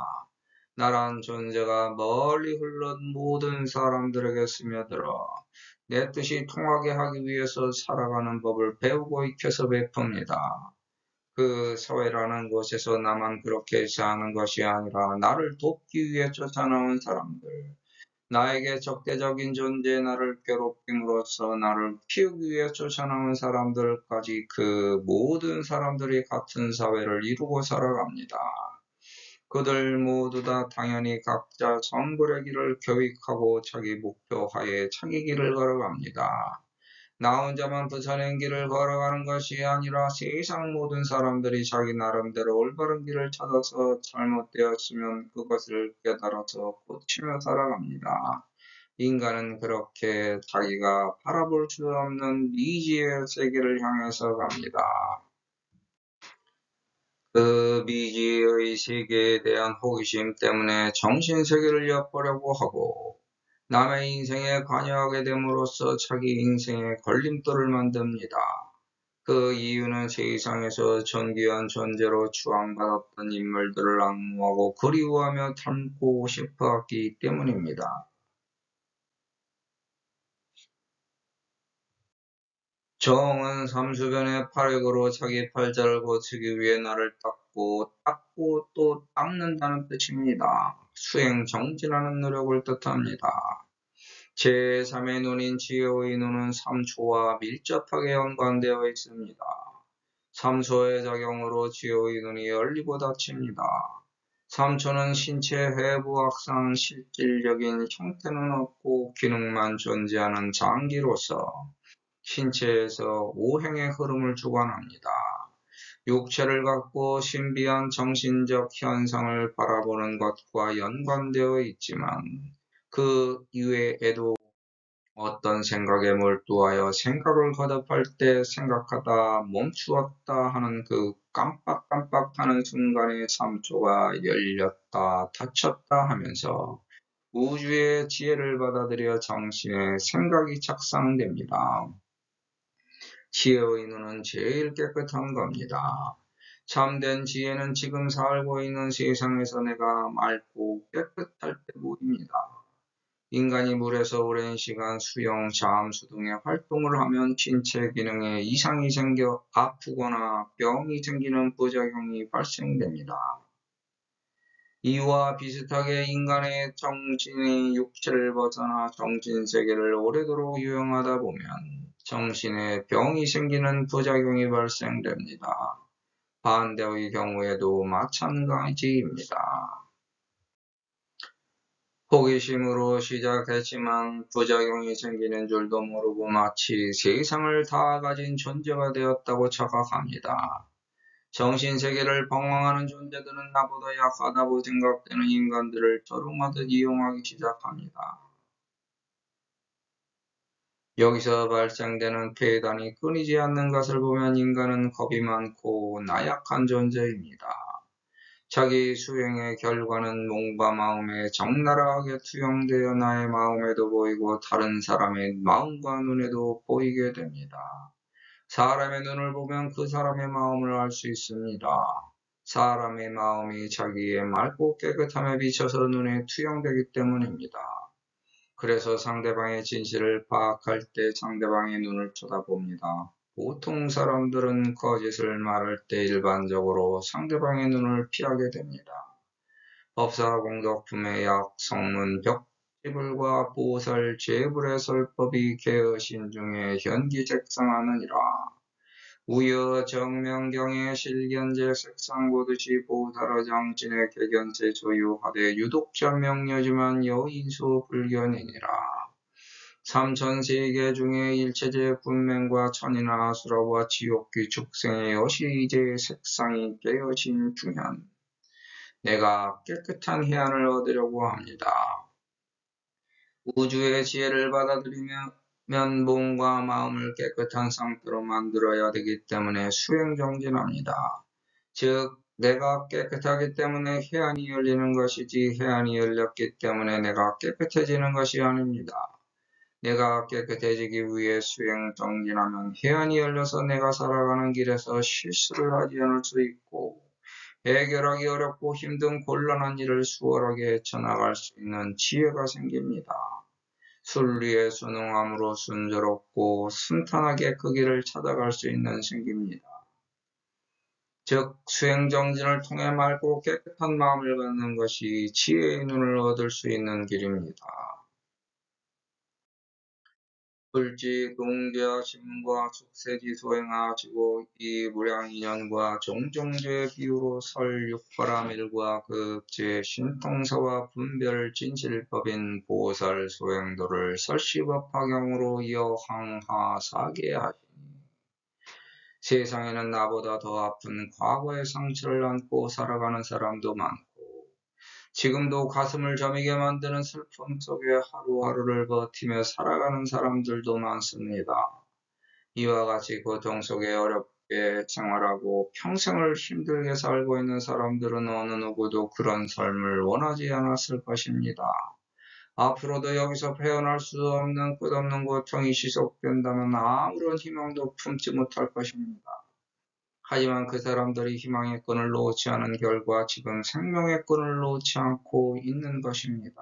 나란 존재가 멀리 흘러 모든 사람들에게 스며들어 내 뜻이 통하게 하기 위해서 살아가는 법을 배우고 익혀서 베풉니다. 그 사회라는 곳에서 나만 그렇게 사는 것이 아니라 나를 돕기 위해 쫓아나온 사람들, 나에게 적대적인 존재의 나를 괴롭힘으로써 나를 키우기 위해 쫓아나온 사람들까지 그 모든 사람들이 같은 사회를 이루고 살아갑니다. 그들 모두 다 당연히 각자 정글의 길을 교육하고 자기 목표하에 자기 길을 걸어갑니다. 나 혼자만 부처낸 길을 걸어가는 것이 아니라 세상 모든 사람들이 자기 나름대로 올바른 길을 찾아서 잘못되었으면 그것을 깨달아서 고치며 살아갑니다. 인간은 그렇게 자기가 바라볼 수 없는 미지의 세계를 향해서 갑니다. 그 미지의 세계에 대한 호기심 때문에 정신세계를 엿보려고 하고 남의 인생에 관여하게 됨으로써 자기 인생에 걸림돌을 만듭니다. 그 이유는 세상에서 존귀한 존재로 추앙받았던 인물들을 악무하고 그리워하며 닮고 싶어하기 때문입니다. 정은 삼수변의 팔획으로 자기 팔자를 고치기 위해 나를 닦고 또 닦는다는 뜻입니다. 수행정진하는 노력을 뜻합니다. 제3의 눈인 지혜의 눈은 삼초와 밀접하게 연관되어 있습니다. 삼초의 작용으로 지혜의 눈이 열리고 닫힙니다. 삼초는 신체 외부확상 실질적인 형태는 없고 기능만 존재하는 장기로서 신체에서 오행의 흐름을 주관합니다. 육체를 갖고 신비한 정신적 현상을 바라보는 것과 연관되어 있지만 그 이외에도 어떤 생각에 몰두하여 생각을 거듭할 때 생각하다 멈추었다 하는 그 깜빡깜빡하는 순간에 삼초가 열렸다 닫혔다 하면서 우주의 지혜를 받아들여 정신의 생각이 착상됩니다. 지혜의 눈은 제일 깨끗한 겁니다. 참된 지혜는 지금 살고 있는 세상에서 내가 맑고 깨끗할 때 보입니다. 인간이 물에서 오랜 시간 수영, 잠수 등의 활동을 하면 신체 기능에 이상이 생겨 아프거나 병이 생기는 부작용이 발생됩니다. 이와 비슷하게 인간의 정신이 육체를 벗어나 정신세계를 오래도록 유영하다 보면 정신에 병이 생기는 부작용이 발생됩니다. 반대의 경우에도 마찬가지입니다. 호기심으로 시작했지만 부작용이 생기는 줄도 모르고 마치 세상을 다 가진 존재가 되었다고 착각합니다. 정신세계를 방황하는 존재들은 나보다 약하다고 생각되는 인간들을 조롱하듯 이용하기 시작합니다. 여기서 발생되는 폐단이 끊이지 않는 것을 보면 인간은 겁이 많고 나약한 존재입니다. 자기 수행의 결과는 몸과 마음에 적나라하게 투영되어 나의 마음에도 보이고 다른 사람의 마음과 눈에도 보이게 됩니다. 사람의 눈을 보면 그 사람의 마음을 알 수 있습니다. 사람의 마음이 자기의 맑고 깨끗함에 비춰서 눈에 투영되기 때문입니다. 그래서 상대방의 진실을 파악할 때 상대방의 눈을 쳐다봅니다. 보통 사람들은 거짓을 말할 때 일반적으로 상대방의 눈을 피하게 됩니다. 법사공덕품의 약, 성문, 벽지불과 보살, 죄불의 설법이 개어신 중에 현기색상하느니라. 우여 정명경의 실견제 색상 보듯이 보살어 장진의 개견세 소유하되 유독자 명료지만 여인수 불견이니라. 삼천세계 중에 일체제 분명과 천이나 아수라와 지옥기 축생의 여시이제 색상이 깨어진 중현. 내가 깨끗한 해안을 얻으려고 합니다. 우주의 지혜를 받아들이면 몸과 마음을 깨끗한 상태로 만들어야 되기 때문에 수행정진합니다. 즉, 내가 깨끗하기 때문에 해안이 열리는 것이지 해안이 열렸기 때문에 내가 깨끗해지는 것이 아닙니다. 내가 깨끗해지기 위해 수행정진하면 해안이 열려서 내가 살아가는 길에서 실수를 하지 않을 수 있고 해결하기 어렵고 힘든 곤란한 일을 수월하게 헤쳐나갈 수 있는 지혜가 생깁니다. 순리에 순응함으로 순조롭고 순탄하게 그 길을 찾아갈 수 있는 생깁니다. 즉 수행정진을 통해 맑고 깨끗한 마음을 갖는 것이 지혜의 눈을 얻을 수 있는 길입니다. 불지 동자 심과 숙세지 소행하시고 이 무량인연과 종종죄 비유로 설육바라밀과 극제 신통사와 분별 진실법인 보살 소행도를 설시법화경으로 여항하사게 하시니 세상에는 나보다 더 아픈 과거의 상처를 안고 살아가는 사람도 많고 지금도 가슴을 저미게 만드는 슬픔 속에 하루하루를 버티며 살아가는 사람들도 많습니다. 이와 같이 고통 속에 어렵게 생활하고 평생을 힘들게 살고 있는 사람들은 어느 누구도 그런 삶을 원하지 않았을 것입니다. 앞으로도 여기서 헤어날 수 없는 끝없는 고통이 지속된다면 아무런 희망도 품지 못할 것입니다. 하지만 그 사람들이 희망의 끈을 놓지 않은 결과 지금 생명의 끈을 놓지 않고 있는 것입니다.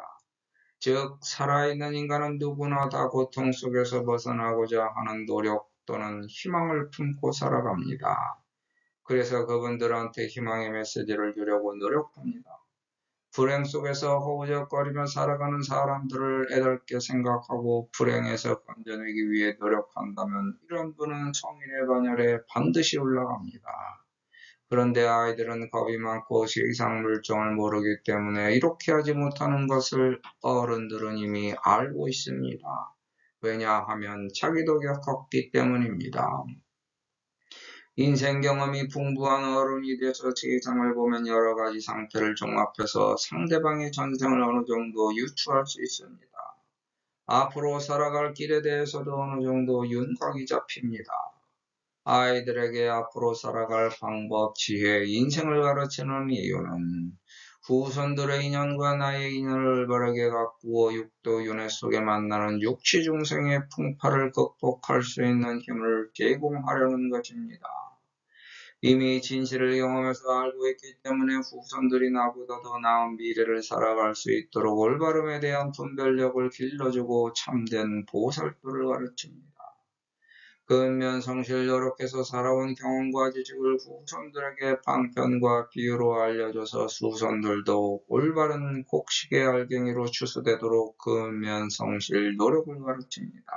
즉 살아있는 인간은 누구나 다 고통 속에서 벗어나고자 하는 노력 또는 희망을 품고 살아갑니다. 그래서 그분들한테 희망의 메시지를 주려고 노력합니다. 불행 속에서 허우적거리며 살아가는 사람들을 애달게 생각하고 불행에서 건져내기 위해 노력한다면 이런 분은 성인의 반열에 반드시 올라갑니다. 그런데 아이들은 겁이 많고 세상 물정을 모르기 때문에 이렇게 하지 못하는 것을 어른들은 이미 알고 있습니다. 왜냐하면 자기도 겪었기 때문입니다. 인생 경험이 풍부한 어른이 돼서 세상을 보면 여러 가지 상태를 종합해서 상대방의 전생을 어느 정도 유추할 수 있습니다. 앞으로 살아갈 길에 대해서도 어느 정도 윤곽이 잡힙니다. 아이들에게 앞으로 살아갈 방법, 지혜, 인생을 가르치는 이유는 후손들의 인연과 나의 인연을 올바르게 가꾸어 육도 윤회 속에 만나는 육치 중생의 풍파를 극복할 수 있는 힘을 제공하려는 것입니다. 이미 진실을 경험해서 알고 있기 때문에 후손들이 나보다 더 나은 미래를 살아갈 수 있도록 올바름에 대한 분별력을 길러주고 참된 보살도를 가르칩니다. 근면성실 노력해서 살아온 경험과 지식을 후손들에게 방편과 비유로 알려줘서 후손들도 올바른 곡식의 알갱이로 추수되도록 근면성실 노력을 가르칩니다.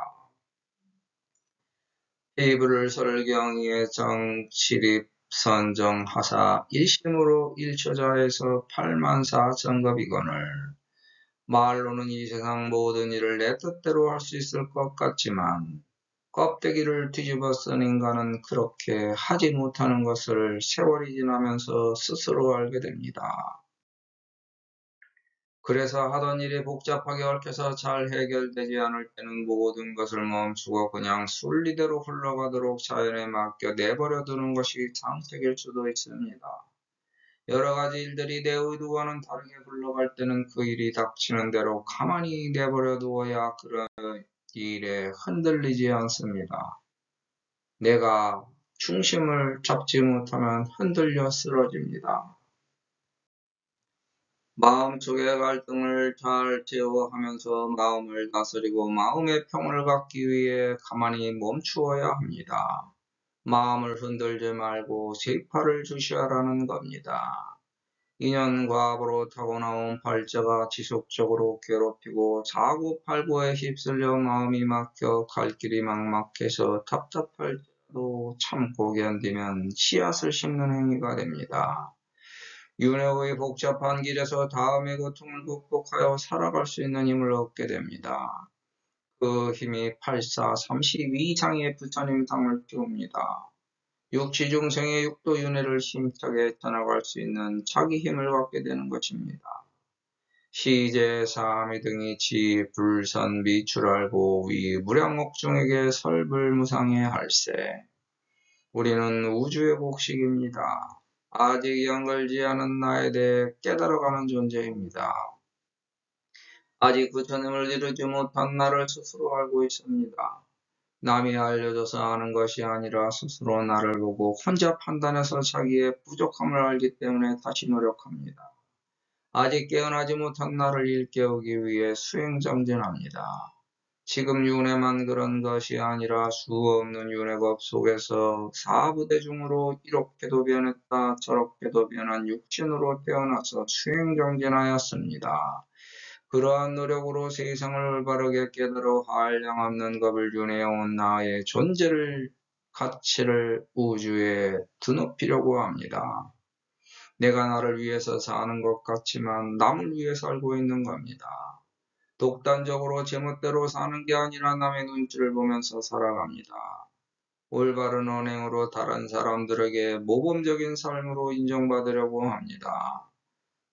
테이블을 설경위에 정치립 선정하사 일심으로 일처자에서 84,000겁이거늘 말로는 이 세상 모든 일을 내 뜻대로 할 수 있을 것 같지만 껍데기를 뒤집어 쓴 인간은 그렇게 하지 못하는 것을 세월이 지나면서 스스로 알게 됩니다. 그래서 하던 일이 복잡하게 얽혀서 잘 해결되지 않을 때는 모든 것을 멈추고 그냥 순리대로 흘러가도록 자연에 맡겨 내버려 두는 것이 상책일 수도 있습니다. 여러 가지 일들이 내 의도와는 다르게 흘러갈 때는 그 일이 닥치는 대로 가만히 내버려 두어야 그런 일에 흔들리지 않습니다. 내가 중심을 잡지 못하면 흔들려 쓰러집니다. 마음속의 갈등을 잘 제어하면서 마음을 다스리고 마음의 평을 갖기 위해 가만히 멈추어야 합니다. 마음을 흔들지 말고 세파를 주시하라는 겁니다. 인연과업으로 타고나온 발자가 지속적으로 괴롭히고 사고팔고에 휩쓸려 마음이 막혀 갈 길이 막막해서 답답할 때도 참고 견디면 씨앗을 심는 행위가 됩니다. 윤회의 복잡한 길에서 다음의 고통을 극복하여 살아갈 수 있는 힘을 얻게 됩니다. 그 힘이 8432장의 부처님 당을 띄웁니다. 육지중생의 육도윤회를 힘차게 떠나갈 수 있는 자기 힘을 갖게 되는 것입니다. 시제, 사미 등이 지, 불선, 미출알고 위, 무량옥중에게 설불무상의 할세. 우리는 우주의 복식입니다. 아직 연결지 않은 나에 대해 깨달아가는 존재입니다. 아직 부처님을 이루지 못한 나를 스스로 알고 있습니다. 남이 알려줘서 아는 것이 아니라 스스로 나를 보고 혼자 판단해서 자기의 부족함을 알기 때문에 다시 노력합니다. 아직 깨어나지 못한 나를 일깨우기 위해 수행정진합니다. 지금 윤회만 그런 것이 아니라 수 없는 윤회법 속에서 사부대중으로 이렇게도 변했다 저렇게도 변한 육신으로 태어나서 수행정진하였습니다. 그러한 노력으로 세상을 올바르게 깨달아 한량없는 법을 윤회해온 나의 존재를 가치를 우주에 드높이려고 합니다. 내가 나를 위해서 사는 것 같지만 남을 위해 살고 있는 겁니다. 독단적으로 제멋대로 사는 게 아니라 남의 눈치를 보면서 살아갑니다. 올바른 언행으로 다른 사람들에게 모범적인 삶으로 인정받으려고 합니다.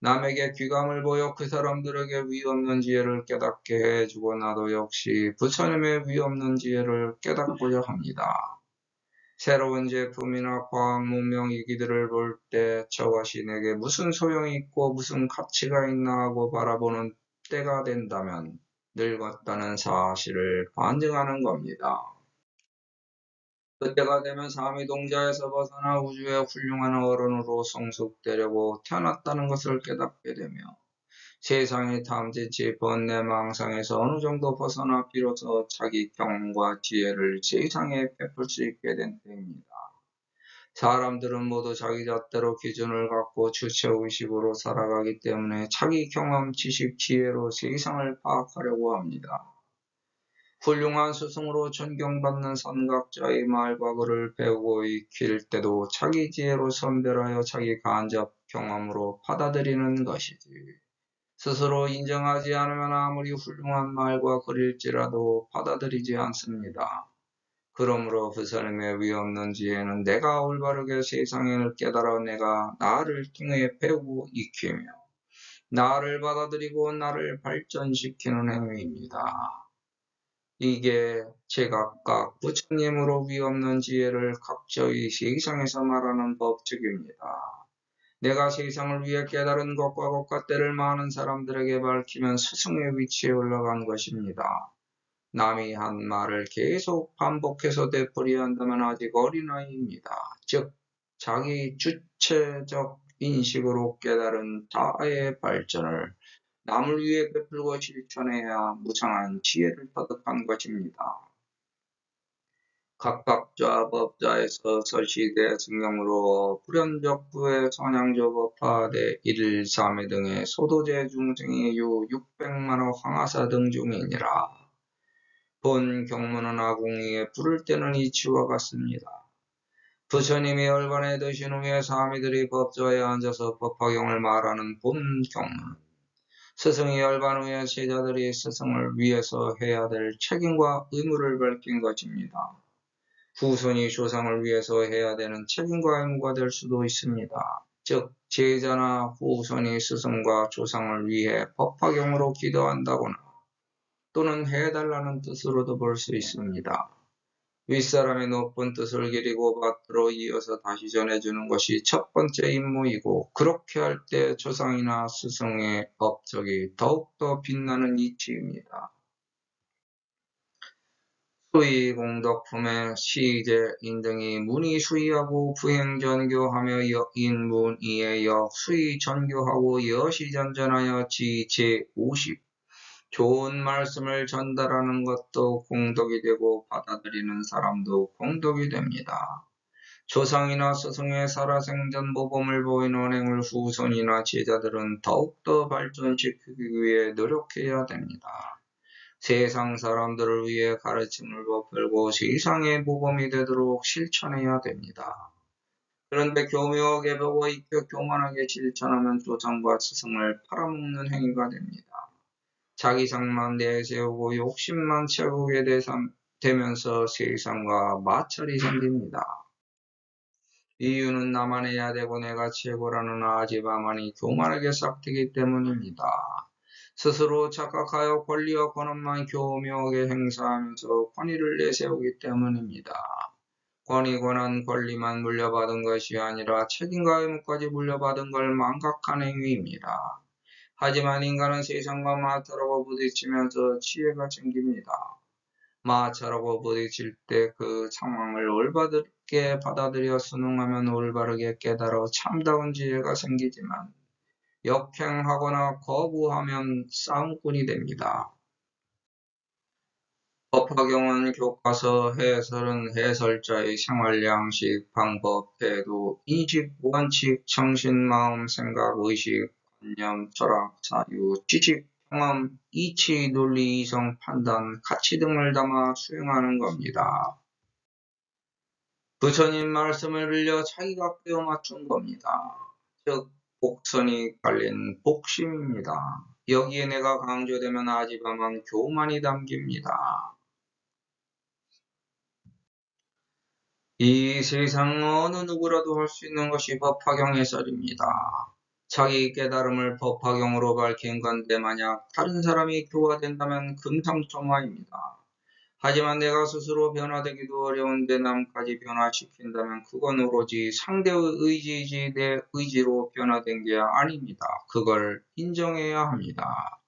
남에게 귀감을 보여 그 사람들에게 위없는 지혜를 깨닫게 해주고 나도 역시 부처님의 위없는 지혜를 깨닫고자 합니다. 새로운 제품이나 과학 문명 이기들을 볼 때 저것이 내게 무슨 소용이 있고 무슨 가치가 있나 하고 바라보는 때가 된다면 늙었다는 사실을 반증하는 겁니다. 그때가 되면 삼위동자에서 벗어나 우주의 훌륭한 어른으로 성숙되려고 태어났다는 것을 깨닫게 되며 세상의 탐진치 번뇌 망상에서 어느 정도 벗어나 비로소 자기 경험과 지혜를 세상에 베풀 수 있게 된 때입니다. 사람들은 모두 자기 잣대로 기준을 갖고 주체의식으로 살아가기 때문에 자기 경험, 지식, 지혜로 세상을 파악하려고 합니다. 훌륭한 스승으로 존경받는 선각자의 말과 글을 배우고 익힐 때도 자기 지혜로 선별하여 자기 간접 경험으로 받아들이는 것이지. 스스로 인정하지 않으면 아무리 훌륭한 말과 글일지라도 받아들이지 않습니다. 그러므로 부처님의 위없는 지혜는 내가 올바르게 세상을 깨달아 내가 나를 통해 배우고 익히며 나를 받아들이고 나를 발전시키는 행위입니다. 이게 제각각 부처님으로 위없는 지혜를 각저의 세상에서 말하는 법칙입니다. 내가 세상을 위해 깨달은 것과 것과때를 많은 사람들에게 밝히면 스승의 위치에 올라간 것입니다. 남이 한 말을 계속 반복해서 되풀이한다면 아직 어린아이입니다. 즉, 자기 주체적 인식으로 깨달은 자아의 발전을 남을 위해 베풀고 실천해야 무상한 지혜를 터득한 것입니다. 각각자 법자에서 서시대 승용으로 불현적부의 선양조 법화대 113회 등의 소도제 중생이 유 600만호 황하사 등 중이니라. 본 경문은 아궁이에 부를 때는 이치와 같습니다. 부처님이 열반에 드신 후에 사미들이 법좌에 앉아서 법화경을 말하는 본 경문은 스승이 열반 후에 제자들이 스승을 위해서 해야 될 책임과 의무를 밝힌 것입니다. 후손이 조상을 위해서 해야 되는 책임과 의무가 될 수도 있습니다. 즉, 제자나 후손이 스승과 조상을 위해 법화경으로 기도한다거나 또는 해달라는 뜻으로도 볼 수 있습니다. 윗사람의 높은 뜻을 기리고 받들어 이어서 다시 전해주는 것이 첫 번째 임무이고, 그렇게 할 때 조상이나 스승의 업적이 더욱더 빛나는 이치입니다. 수의 공덕품의 시제 인등이 문의 수의하고 부행 전교하며 인문이의 역 수의 전교하고 여시 전전하여 지제 50 좋은 말씀을 전달하는 것도 공덕이 되고 받아들이는 사람도 공덕이 됩니다. 조상이나 스승의 살아생전 모범을 보이는 언행을 후손이나 제자들은 더욱더 발전시키기 위해 노력해야 됩니다. 세상 사람들을 위해 가르침을 베풀고 세상의 모범이 되도록 실천해야 됩니다. 그런데 교묘하게 보고 익혀 교만하게 실천하면 조상과 스승을 팔아먹는 행위가 됩니다. 자기상만 내세우고 욕심만 채우게 되면서 세상과 마찰이 생깁니다. 이유는 나만 해야 되고 내가 최고라는 아지바만이 교만하게 싹트기 때문입니다. 스스로 착각하여 권리와 권한만 교묘하게 행사하면서 권위를 내세우기 때문입니다. 권위, 권한, 권리만 물려받은 것이 아니라 책임과 의무까지 물려받은 걸 망각한 행위입니다. 하지만 인간은 세상과 마찰하고 부딪히면서 지혜가 생깁니다. 마찰하고 부딪힐 때 그 상황을 올바르게 받아들여 순응하면 올바르게 깨달아 참다운 지혜가 생기지만, 역행하거나 거부하면 싸움꾼이 됩니다. 법화경은 교과서, 해설은 해설자의 생활 양식, 방법, 태도, 인식, 원칙, 정신, 마음, 생각, 의식, 관념, 철학, 사유, 지식, 경험, 이치, 논리, 이성, 판단, 가치 등을 담아 수행하는 겁니다. 부처님 말씀을 빌려 자기가 꿰어 맞춘 겁니다. 즉, 복선이 깔린 복심입니다. 여기에 내가 강조되면 아지바만 교만이 담깁니다. 이 세상 어느 누구라도 할 수 있는 것이 법화경 해설입니다. 자기 깨달음을 법화경으로 밝힌 건데 만약 다른 사람이 교화된다면 금상첨화입니다. 하지만 내가 스스로 변화되기도 어려운데 남까지 변화시킨다면 그건 오로지 상대의 의지이지 내 의지로 변화된 게 아닙니다. 그걸 인정해야 합니다.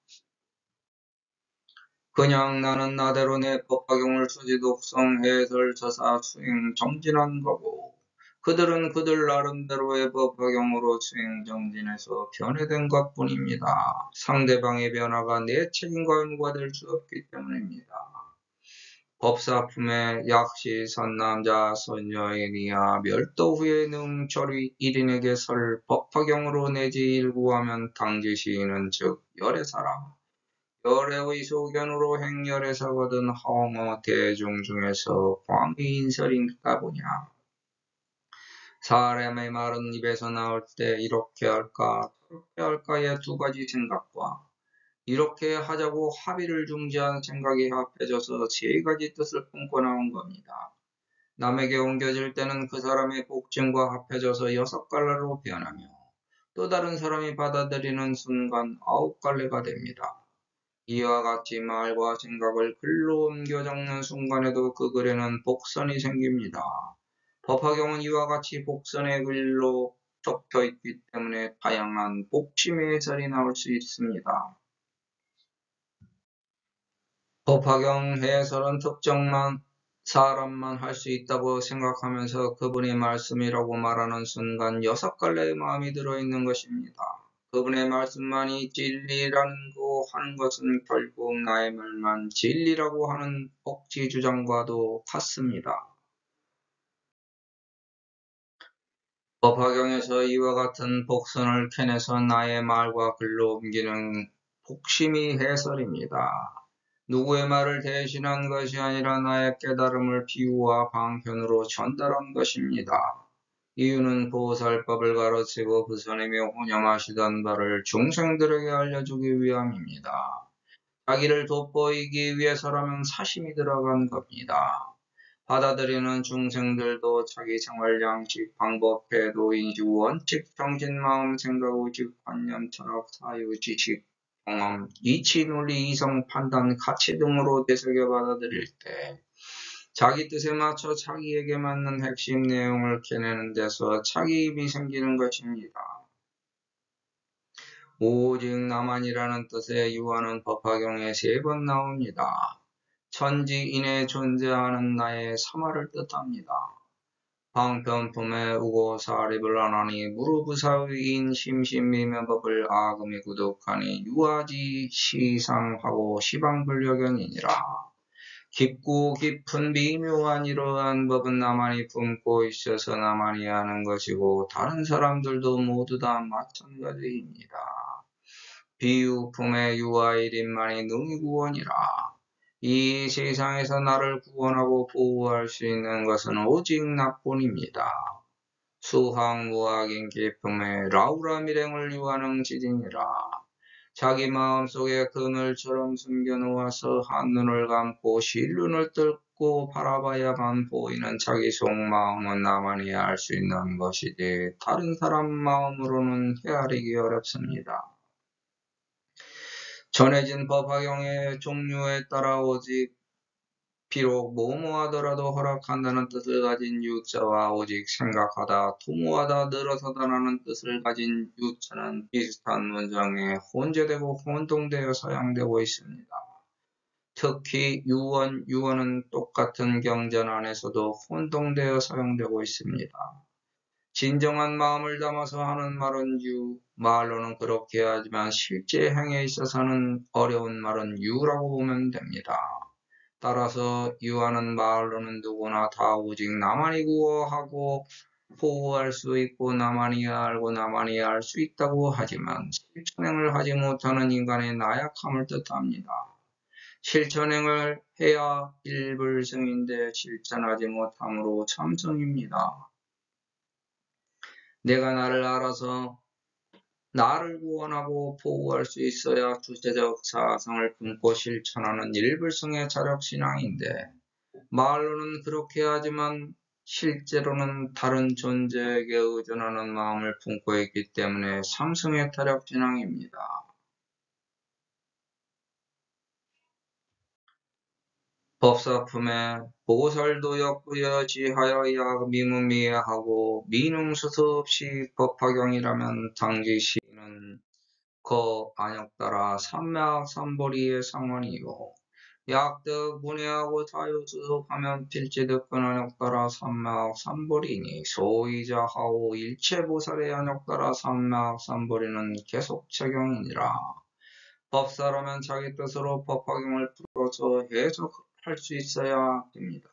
그냥 나는 나대로 내 법화경을 수지 독성 해설 저사 수행 정진한 거고, 그들은 그들 나름대로의 법화경으로 수행 정진해서 변해된 것뿐입니다. 상대방의 변화가 내 책임과 의무가 될 수 없기 때문입니다. 법사품의 약시 선남자 선여인이야 멸도 후에 능철이 1인에게 설 법화경으로 내지 일구하면 당지시인은 즉 열애사라. 열애의 소견으로 행열애사거든 허무 대중 중에서 광의인설인가 보냐. 사람의 말은 입에서 나올 때 이렇게 할까 저렇게 할까의 두 가지 생각과 이렇게 하자고 합의를 중지한 생각이 합해져서 세 가지 뜻을 품고 나온 겁니다. 남에게 옮겨질 때는 그 사람의 복증과 합해져서 6갈래로 변하며 또 다른 사람이 받아들이는 순간 9갈래가 됩니다. 이와 같이 말과 생각을 글로 옮겨 적는 순간에도 그 글에는 복선이 생깁니다. 법화경은 이와 같이 복선의 글로 적혀 있기 때문에 다양한 복심의 해설이 나올 수 있습니다. 법화경 해설은 특정만 사람만 할 수 있다고 생각하면서 그분의 말씀이라고 말하는 순간 6갈래의 마음이 들어있는 것입니다. 그분의 말씀만이 진리라는 거 하는 것은 결국 나의 말만 진리라고 하는 억지 주장과도 같습니다. 법화경에서 이와 같은 복선을 캐내서 나의 말과 글로 옮기는 복심이 해설입니다. 누구의 말을 대신한 것이 아니라 나의 깨달음을 비유와 방편으로 전달한 것입니다. 이유는 보살법을 가르치고 부처님이 혼념하시던 바를 중생들에게 알려주기 위함입니다. 자기를 돋보이기 위해서라면 사심이 들어간 겁니다. 받아들이는 중생들도 자기 생활 양식, 방법, 태도, 인식, 원칙, 정신, 마음, 생각, 의식, 관념, 철학, 사유, 지식, 경험, 이치, 논리, 이성, 판단, 가치 등으로 되새겨 받아들일 때 자기 뜻에 맞춰 자기에게 맞는 핵심 내용을 캐내는 데서 자기 입이 생기는 것입니다. 오직 나만이라는 뜻의 유아는 법화경에 3번 나옵니다. 천지인에 존재하는 나의 사마를 뜻합니다. 방편품에 우고 사립을 안 하니 무르부사위인 심신미면법을 아금이 구독하니 유아지 시상하고 시방불려경이니라. 깊고 깊은 미묘한 이러한 법은 나만이 품고 있어서 나만이 아는 것이고 다른 사람들도 모두 다 마찬가지입니다. 비유품의 유아일인만이 능히 구원이라. 이 세상에서 나를 구원하고 보호할 수 있는 것은 오직 나뿐입니다. 수학무학인 기품의 라우라 밀행을 유하는 지진이라. 자기 마음속에 그늘처럼 숨겨놓아서 한눈을 감고 실눈을 뜯고 바라봐야만 보이는 자기 속마음은 나만이 알 수 있는 것이지 다른 사람 마음으로는 헤아리기 어렵습니다. 전해진 법화경의 종류에 따라 오직 비록 뭐뭐하더라도 허락한다는 뜻을 가진 유자와 오직 생각하다, 도모하다, 늘어서다라는 뜻을 가진 유자는 비슷한 문장에 혼재되고 혼동되어 사용되고 있습니다. 특히 유언은 똑같은 경전 안에서도 혼동되어 사용되고 있습니다. 진정한 마음을 담아서 하는 말은 말로는 그렇게 하지만 실제 행에 있어서는 어려운 말은 유라고 보면 됩니다. 따라서 유하는 말로는 누구나 다 오직 나만이 구호하고 보호할 수 있고 나만이 알고 나만이 알 수 있다고 하지만 실천행을 하지 못하는 인간의 나약함을 뜻합니다. 실천행을 해야 일불승인데 실천하지 못함으로 참성입니다. 내가 나를 알아서 나를 구원하고 보호할 수 있어야 주체적 사상을 품고 실천하는 일불성의 자력신앙인데 말로는 그렇게 하지만 실제로는 다른 존재에게 의존하는 마음을 품고 있기 때문에 삼성의 타력신앙입니다. 법사품에 보살도 역부여 지하여 미문미하고 미능수수 없이 법화경이라면 당지시는 안역 따라 삼맥삼보리의 상원이요. 약득 문해하고 자유수속하면 필지득근 안역 따라 삼맥삼보리니 소이자하오 일체보살의 안역 따라 삼맥삼보리는 계속체경이니라. 법사라면 자기 뜻으로 법화경을 풀어서 해석할 수 있어야 됩니다.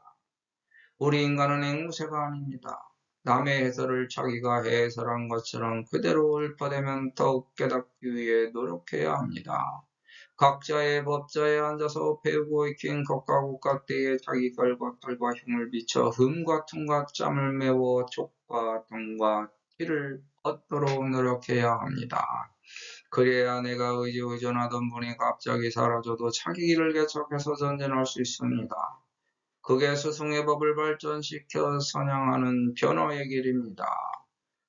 우리 인간은 앵무새가 아닙니다. 남의 해설을 자기가 해설한 것처럼 그대로 읊어대면 더욱 깨닫기 위해 노력해야 합니다. 각자의 법자에 앉아서 배우고 익힌 것과 국가때에 자기 결과 털과 힘을 비춰 흠과 툼과 짬을 메워 족과 동과 티를 얻도록 노력해야 합니다. 그래야 내가 의존하던 분이 갑자기 사라져도 자기 길을 개척해서 전진할 수 있습니다. 그게 스승의 법을 발전시켜 선양하는 변화의 길입니다.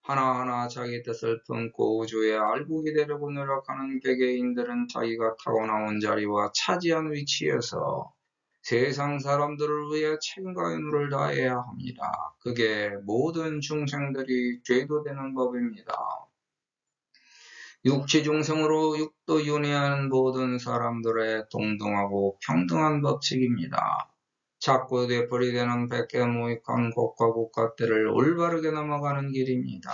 하나하나 자기 뜻을 품고 우주에 알고기 되려고 노력하는 개개인들은 자기가 타고나온 자리와 차지한 위치에서 세상 사람들을 위해 책임과 의무를 다해야 합니다. 그게 모든 중생들이 죄도되는 법입니다. 육지중생으로 육도윤회하는 모든 사람들의 동등하고 평등한 법칙입니다. 자꾸 되풀이되는 백개무익한 곡과 국가때를 올바르게 넘어가는 길입니다.